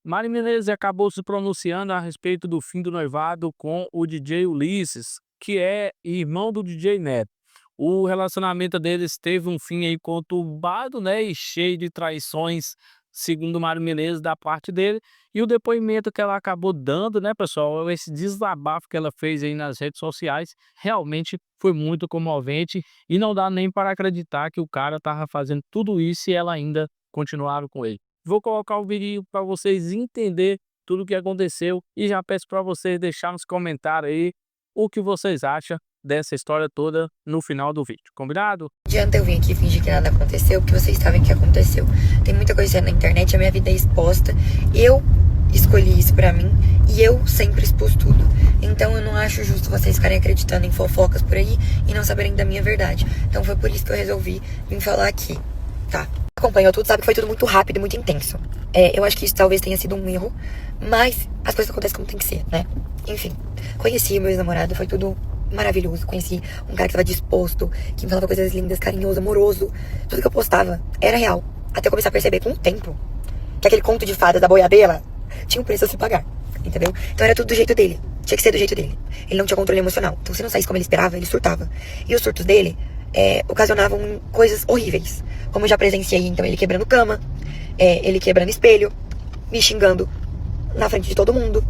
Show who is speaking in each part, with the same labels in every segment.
Speaker 1: Mari Menezes acabou se pronunciando a respeito do fim do noivado com o DJ Ulisses, que é irmão do DJ Neto. O relacionamento deles teve um fim aí conturbado, né, e cheio de traições, segundo Mari Menezes, da parte dele. E o depoimento que ela acabou dando, né, pessoal, esse desabafo que ela fez aí nas redes sociais, realmente foi muito comovente e não dá nem para acreditar que o cara estava fazendo tudo isso e ela ainda continuava com ele. Vou colocar o vídeo para vocês entenderem tudo o que aconteceu e já peço para vocês deixar nos comentários aí o que vocês acham dessa história toda no final do vídeo, combinado?
Speaker 2: Não adianta eu vir aqui fingir que nada aconteceu, porque vocês sabem que aconteceu. Tem muita coisa na internet, a minha vida é exposta. Eu escolhi isso pra mim e eu sempre expus tudo. Então eu não acho justo vocês ficarem acreditando em fofocas por aí e não saberem da minha verdade. Então foi por isso que eu resolvi vir falar aqui, tá? Acompanhou tudo, sabe que foi tudo muito rápido e muito intenso. Eu acho que isso talvez tenha sido um erro, mas as coisas acontecem como tem que ser, né? Enfim, conheci meu ex-namorado, foi tudo maravilhoso. Conheci um cara que estava disposto, que me falava coisas lindas, carinhoso, amoroso. Tudo que eu postava era real. Até eu começar a perceber com o tempo que aquele conto de fadas da boiadeira tinha um preço a se pagar, entendeu? Então era tudo do jeito dele. Tinha que ser do jeito dele. Ele não tinha controle emocional. Então se não saísse como ele esperava, ele surtava. E os surtos dele ocasionavam coisas horríveis. Como eu já presenciei, então, ele quebrando cama, ele quebrando espelho, me xingando na frente de todo mundo.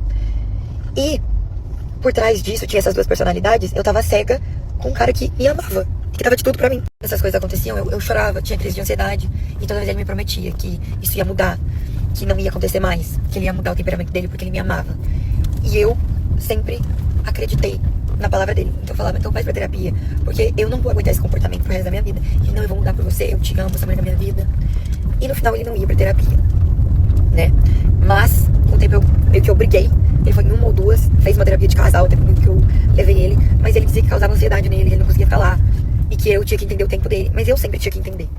Speaker 2: E por trás disso, tinha essas duas personalidades, eu tava cega com um cara que me amava, que dava de tudo pra mim. Essas coisas aconteciam, eu chorava, tinha crise de ansiedade, e toda vez ele me prometia que isso ia mudar, que não ia acontecer mais, que ele ia mudar o temperamento dele porque ele me amava. E eu sempre acreditei na palavra dele. Então eu falava, então vai pra terapia, porque eu não vou aguentar esse comportamento pro resto da minha vida. E não, eu vou mudar por você, eu te amo, você é a mulher da minha vida. E no final ele não ia pra terapia, né? Mas, com o tempo eu meio que obriguei. Ele foi em uma ou duas, fez uma terapia de casal, até que eu levei ele. Mas ele dizia que causava ansiedade nele, ele não conseguia falar. E que eu tinha que entender o tempo dele. Mas eu sempre tinha que entender.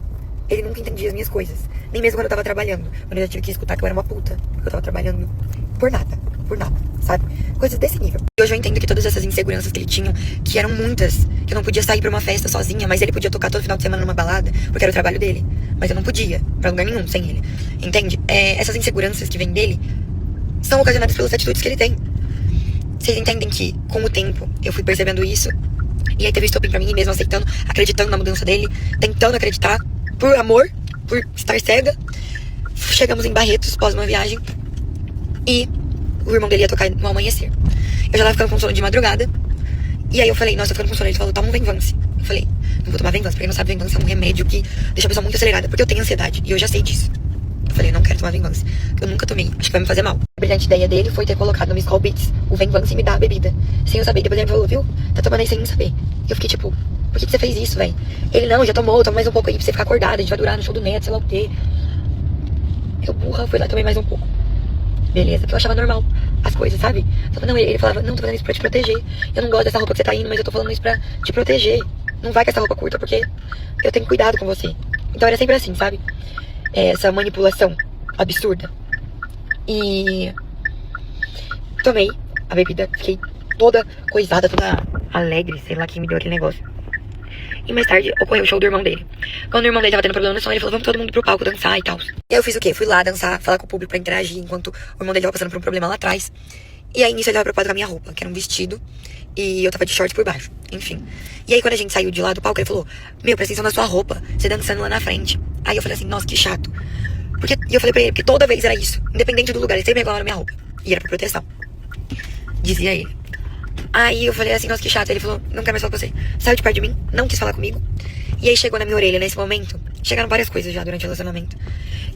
Speaker 2: Ele nunca entendia as minhas coisas. Nem mesmo quando eu tava trabalhando. Quando eu já tive que escutar que eu era uma puta. Porque eu tava trabalhando por nada, sabe? Coisas desse nível. E hoje eu entendo que todas essas inseguranças que ele tinha, que eram muitas, que eu não podia sair pra uma festa sozinha, mas ele podia tocar todo final de semana numa balada, porque era o trabalho dele. Mas eu não podia, pra lugar nenhum, sem ele. Entende? Essas inseguranças que vêm dele são ocasionadas pelas atitudes que ele tem. Vocês entendem que, com o tempo, eu fui percebendo isso, e aí teve estopim pra mim, mesmo aceitando, acreditando na mudança dele, tentando acreditar, por amor, por estar cega. Chegamos em Barretos, após uma viagem, e o irmão dele ia tocar no amanhecer. Eu já tava ficando com sono de madrugada, e aí eu falei, nossa, tô ficando com sono. Ele falou, toma um Venvance. Eu falei, não vou tomar Venvance, porque não sabe, Venvance é um remédio que deixa a pessoa muito acelerada, porque eu tenho ansiedade, e eu já sei disso. Eu falei, não quero tomar Venvance, eu nunca tomei, acho que vai me fazer mal. A brilhante ideia dele foi ter colocado no Miss Call Beats o Venvance e me dar a bebida, sem eu saber. Depois ele me falou, viu, tá tomando aí sem eu saber. E eu fiquei tipo, por que você fez isso, velho? Ele, não, já tomou, toma mais um pouco aí pra você ficar acordada, a gente vai durar no show do Neto, sei lá o quê. Eu, burra, fui lá e tomei mais um pouco. Beleza, porque eu achava normal as coisas, sabe? Não, ele falava, não, tô fazendo isso pra te proteger. Eu não gosto dessa roupa que você tá indo, mas eu tô falando isso pra te proteger. Não vai com essa roupa curta, porque eu tenho cuidado com você. Então era sempre assim, sabe? Essa manipulação absurda. E tomei a bebida, fiquei toda coisada, toda alegre, sei lá quem me deu aquele negócio. E mais tarde ocorreu o show do irmão dele. Quando o irmão dele tava tendo problema no som, ele falou, vamos todo mundo pro palco dançar e tal. E aí eu fiz o quê? Fui lá dançar, falar com o público pra interagir, enquanto o irmão dele tava passando por um problema lá atrás. E aí nisso ele tava preocupado com a minha roupa, que era um vestido, e eu tava de short por baixo, enfim. E aí quando a gente saiu de lá do palco, ele falou, meu, presta atenção na sua roupa, você dançando lá na frente. Aí eu falei assim, nossa, que chato. E eu falei pra ele, porque toda vez era isso, independente do lugar, ele sempre reclamava na minha roupa. E era por proteção, dizia ele. Aí eu falei assim, nossa, que chato. Ele falou, não quero mais falar com você. Saiu de perto de mim, não quis falar comigo. E aí chegou na minha orelha, nesse momento, chegaram várias coisas já durante o relacionamento,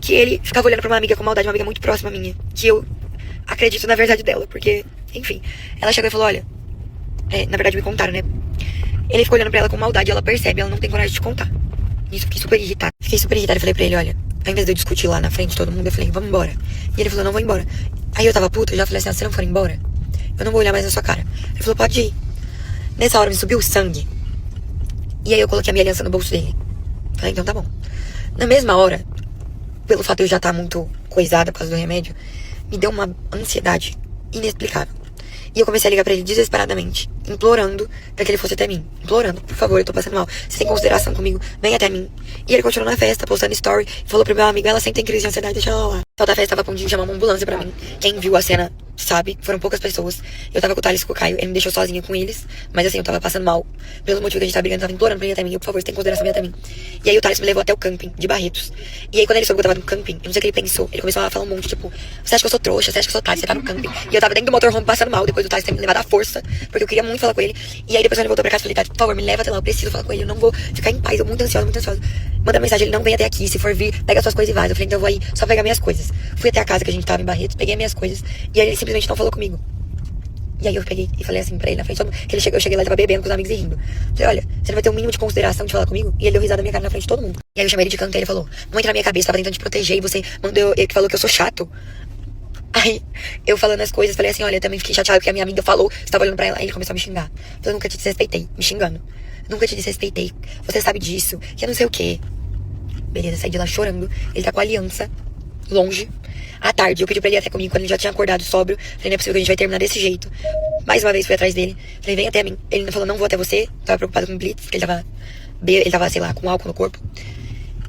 Speaker 2: que ele ficava olhando pra uma amiga com maldade, uma amiga muito próxima minha, que eu acredito na verdade dela, porque, enfim. Ela chegou e falou, olha, na verdade me contaram, né? Ele ficou olhando pra ela com maldade, ela percebe, ela não tem coragem de contar. Isso, fiquei super irritada. Eu falei pra ele, olha, ao invés de eu discutir lá na frente de todo mundo, eu falei, vamos embora. E ele falou, não vou embora. Aí eu tava puta, eu já falei assim, se você não for embora, eu não vou olhar mais na sua cara. Ele falou, pode ir. Nessa hora me subiu o sangue. E aí eu coloquei a minha aliança no bolso dele. Falei, então tá bom. Na mesma hora, pelo fato de eu já estar muito coisada por causa do remédio, me deu uma ansiedade inexplicável. E eu comecei a ligar pra ele desesperadamente, implorando pra que ele fosse até mim. Implorando, por favor, eu tô passando mal. Você tem consideração comigo, vem até mim. E ele continuou na festa, postando story, falou pro meu amigo, ela sempre tem crise de ansiedade, deixa ela lá. O da festa tava a ponto de chamar uma ambulância pra mim. Quem viu a cena sabe, foram poucas pessoas. Eu tava com o Thales e com o Caio, ele me deixou sozinha com eles. Mas assim, eu tava passando mal. Pelo motivo que a gente tava brigando, eu tava implorando pra ele ir até mim. Eu, por favor, você tem consideração, vem até mim. E aí o Thales me levou até o camping de Barretos. E aí quando ele soube que eu tava no camping, eu não sei o que ele pensou. Ele começou a falar um monte, tipo, você acha que eu sou trouxa? Você acha que eu sou Thales? Você tá no camping. E eu tava dentro do motorhome passando mal, depois do Thales ter me levado à força, porque eu queria muito falar com ele. E aí depois quando ele voltou pra casa, eu falei, Thales, por favor, me leva até lá, eu preciso falar com ele, eu não vou ficar em paz, eu muito ansiosa, muito ansiosa. Manda mensagem, ele não vem até aqui, se for vir, pega suas coisas e vaza. Eu falei, então eu vou aí só pegar minhas coisas. Fui até a casa que a gente tava em Barretos, peguei minhas coisas, e aí ele simplesmente não falou comigo. E aí eu peguei e falei assim pra ele na frente de todo mundo, que eu cheguei lá e tava bebendo com os amigos e rindo. Falei, olha, você não vai ter um mínimo de consideração de falar comigo? E ele deu risada na minha cara na frente de todo mundo. E aí eu chamei ele de canto e ele falou, não entra na minha cabeça, tava tentando te proteger e você mandou, ele falou que eu sou chato. Aí, eu falando as coisas, falei assim, olha, eu também fiquei chateada porque a minha amiga falou, você tava olhando pra ela, aí ele começou a me xingar. Eu nunca te desrespeitei, me xingando. Nunca te desrespeitei, você sabe disso, que eu não sei o quê. Beleza, saí de lá chorando, ele tá com a aliança, longe. À tarde, eu pedi pra ele ir até comigo quando ele já tinha acordado sóbrio. Falei, não é possível que a gente vai terminar desse jeito. Mais uma vez fui atrás dele. Falei, vem até mim. Ele falou, não vou até você. Tava preocupado com o Blitz, porque ele tava, sei lá, com álcool no corpo.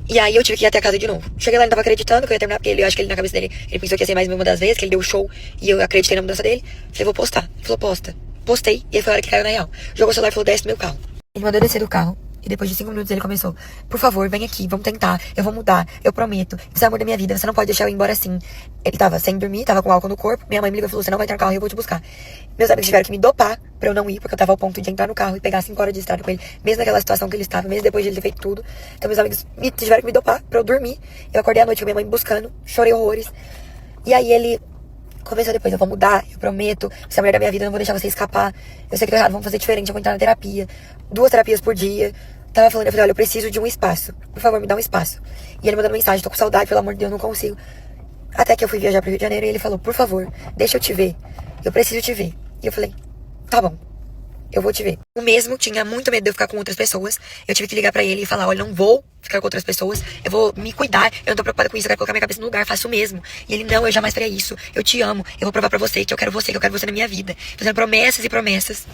Speaker 2: E aí eu tive que ir até a casa de novo. Cheguei lá, ele não tava acreditando que eu ia terminar, porque eu acho que ele na cabeça dele, ele pensou que ia ser mais uma das vezes, que ele deu o show e eu acreditei na mudança dele. Falei, vou postar. Ele falou, posta. Postei, e aí foi a hora que caiu na real. Jogou o celular e falou, desce do meu carro. Ele mandou descer do carro. E depois de 5 minutos ele começou, por favor, vem aqui, vamos tentar, eu vou mudar, eu prometo, você é o amor da minha vida, você não pode deixar eu ir embora assim. Ele tava sem dormir, tava com álcool no corpo, minha mãe me ligou e falou, você não vai entrar no carro e eu vou te buscar. Meus amigos tiveram que me dopar pra eu não ir, porque eu tava ao ponto de entrar no carro e pegar 5 horas de estrada com ele, mesmo naquela situação que ele estava, mesmo depois de ele ter feito tudo. Então meus amigos tiveram que me dopar pra eu dormir. Eu acordei à noite com minha mãe me buscando, chorei horrores. E aí ele começou depois, eu vou mudar, eu prometo, você é a mulher da minha vida, eu não vou deixar você escapar. Eu sei que tô errado, vamos fazer diferente, eu vou entrar na terapia, 2 terapias por dia. Tava falando, eu falei, olha, eu preciso de um espaço. Por favor, me dá um espaço. E ele mandando mensagem, tô com saudade, pelo amor de Deus, não consigo. Até que eu fui viajar pro Rio de Janeiro e ele falou, por favor, deixa eu te ver. Eu preciso te ver. E eu falei, tá bom, eu vou te ver. O mesmo tinha muito medo de eu ficar com outras pessoas. Eu tive que ligar pra ele e falar, olha, não vou ficar com outras pessoas. Eu vou me cuidar, eu não tô preocupada com isso, eu quero colocar minha cabeça no lugar, faço o mesmo. E ele, não, eu jamais faria isso. Eu te amo, eu vou provar pra você que eu quero você, que eu quero você na minha vida. Fazendo promessas e promessas.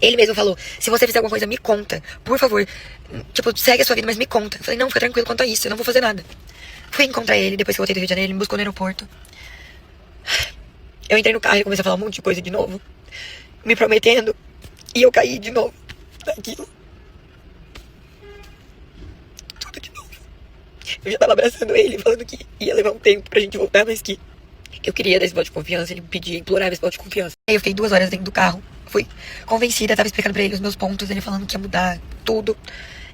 Speaker 2: Ele mesmo falou, se você fizer alguma coisa, me conta. Por favor, tipo, segue a sua vida, mas me conta. Eu falei, não, fica tranquilo quanto a isso, eu não vou fazer nada. Fui encontrar ele, depois que eu voltei do Rio de Janeiro, ele me buscou no aeroporto. Eu entrei no carro e ele começou a falar um monte de coisa de novo. Me prometendo. E eu caí de novo naquilo. Tudo de novo. Eu já tava abraçando ele, falando que ia levar um tempo pra gente voltar, mas que eu queria dar esse voto de confiança. Ele me pedia, implorava esse voto de confiança. Aí eu fiquei 2 horas dentro do carro. Fui convencida, tava explicando pra ele os meus pontos, ele falando que ia mudar tudo.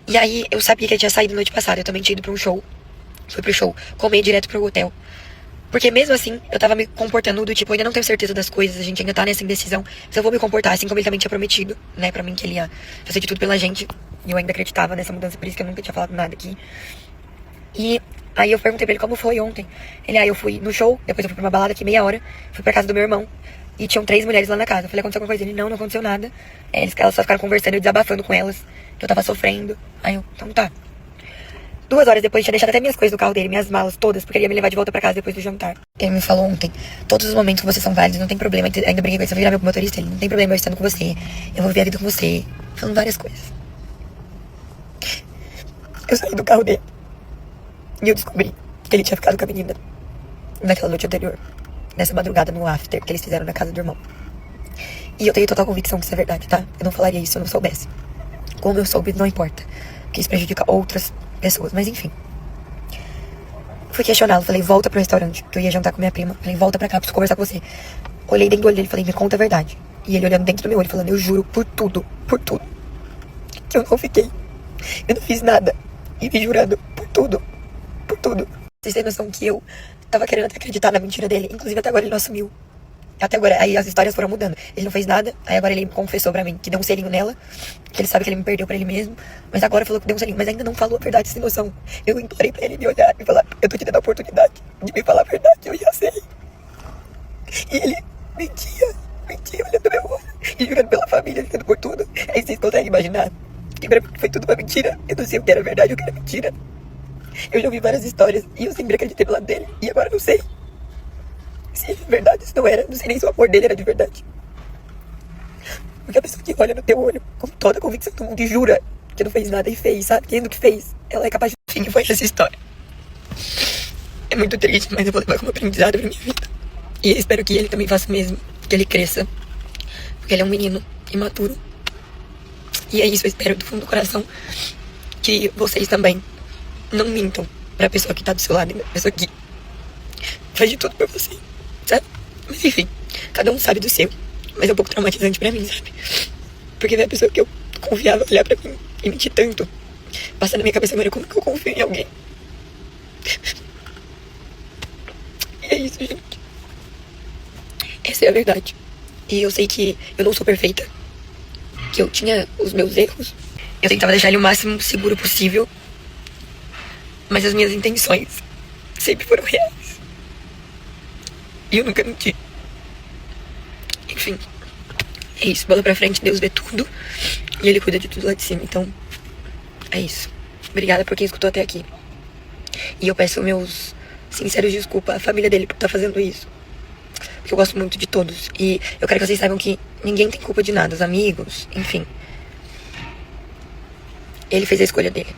Speaker 2: E aí eu sabia que ele tinha saído noite passada, eu também tinha ido pra um show. Fui pro show, comer direto pro hotel. Porque mesmo assim, eu tava me comportando do tipo, eu ainda não tenho certeza das coisas, a gente ainda tá nessa indecisão. Mas eu vou me comportar assim como ele também tinha prometido, né, pra mim que ele ia fazer de tudo pela gente. E eu ainda acreditava nessa mudança, por isso que eu nunca tinha falado nada aqui. E aí eu perguntei pra ele como foi ontem. Ele, eu fui no show, depois eu fui pra uma balada aqui meia hora, fui pra casa do meu irmão. E tinham 3 mulheres lá na casa. Eu falei, aconteceu alguma coisa? Ele, não aconteceu nada. Elas só ficaram conversando, eu desabafando com elas, que eu tava sofrendo. Aí eu, então tá. 2 horas depois, tinha deixado até minhas coisas no carro dele, minhas malas todas, porque ele ia me levar de volta pra casa depois do jantar. Ele me falou ontem, todos os momentos que vocês são válidos, não tem problema. Ainda brinquei com ele, você vai virar meu motorista? Ele, não tem problema eu estando com você. Eu vou viver a vida com você. Falando várias coisas. Eu saí do carro dele. E eu descobri que ele tinha ficado com a menina naquela noite anterior. Nessa madrugada no after que eles fizeram na casa do irmão. E eu tenho total convicção que isso é verdade, tá? Eu não falaria isso se eu não soubesse. Como eu soube, não importa. Porque isso prejudica outras pessoas, mas enfim. Fui questioná-lo, falei, volta pro restaurante, que eu ia jantar com minha prima. Falei, volta pra cá, preciso conversar com você. Olhei dentro do olho dele e falei, me conta a verdade. E ele olhando dentro do meu olho, falando, eu juro por tudo, que eu não fiquei. Eu não fiz nada. E me jurando por tudo. Vocês têm noção que eu tava querendo até acreditar na mentira dele. Inclusive até agora ele não assumiu. Até agora, aí as histórias foram mudando. Ele não fez nada, aí agora ele confessou pra mim que deu um selinho nela, que ele sabe que ele me perdeu pra ele mesmo, mas agora falou que deu um selinho, mas ainda não falou a verdade, sem noção. Eu implorei pra ele me olhar e falar, eu tô te dando a oportunidade de me falar a verdade, eu já sei. E ele mentia olhando no meu olho, e jurando pela família, jurando por tudo. Aí vocês conseguem imaginar que pra mim foi tudo uma mentira. Eu não sei o que era verdade e o que era mentira. Eu já ouvi várias histórias e eu sempre acreditei no lado dele, e agora não sei se é verdade, se não era. Não sei nem se o amor dele era de verdade. Porque a pessoa que olha no teu olho com toda a convicção do mundo e jura que não fez nada e fez, sabe? Tendo que fez, ela é capaz de... Enfim, foi essa história. É muito triste, mas eu vou levar como aprendizado pra minha vida. E eu espero que ele também faça o mesmo, que ele cresça. Porque ele é um menino imaturo. E é isso, eu espero do fundo do coração que vocês também não mintam pra pessoa que tá do seu lado, pra pessoa que faz de tudo por você, sabe? Mas enfim, cada um sabe do seu. Mas é um pouco traumatizante pra mim, sabe? Porque ver a pessoa que eu confiava olhar pra mim e mentir tanto, passa na minha cabeça agora como que eu confio em alguém. E é isso, gente. Essa é a verdade. E eu sei que eu não sou perfeita, que eu tinha os meus erros. Eu tentava deixar ele o máximo seguro possível, mas as minhas intenções sempre foram reais. E eu nunca menti. Enfim, é isso. Bola pra frente, Deus vê tudo. E Ele cuida de tudo lá de cima. Então, é isso. Obrigada por quem escutou até aqui. E eu peço meus sinceros desculpas à família dele por estar fazendo isso. Porque eu gosto muito de todos. E eu quero que vocês saibam que ninguém tem culpa de nada. Os amigos, enfim. Ele fez a escolha dele.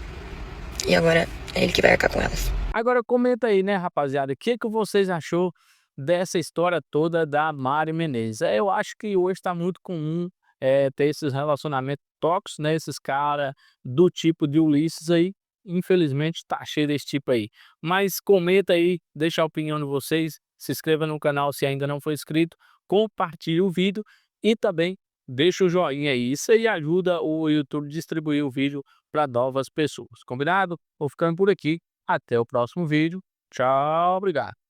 Speaker 2: E agora é ele que vai arcar com elas.
Speaker 1: Agora comenta aí, né, rapaziada, o que que vocês achou dessa história toda da Mari Menezes? Eu acho que hoje tá muito comum ter esses relacionamentos tóxicos, né, esses cara do tipo de Ulisses aí, infelizmente tá cheio desse tipo aí. Mas comenta aí, deixa a opinião de vocês, se inscreva no canal se ainda não for inscrito, compartilhe o vídeo e também deixa o joinha aí. Isso aí ajuda o YouTube a distribuir o vídeo para novas pessoas. Combinado? Vou ficando por aqui. Até o próximo vídeo. Tchau, obrigado.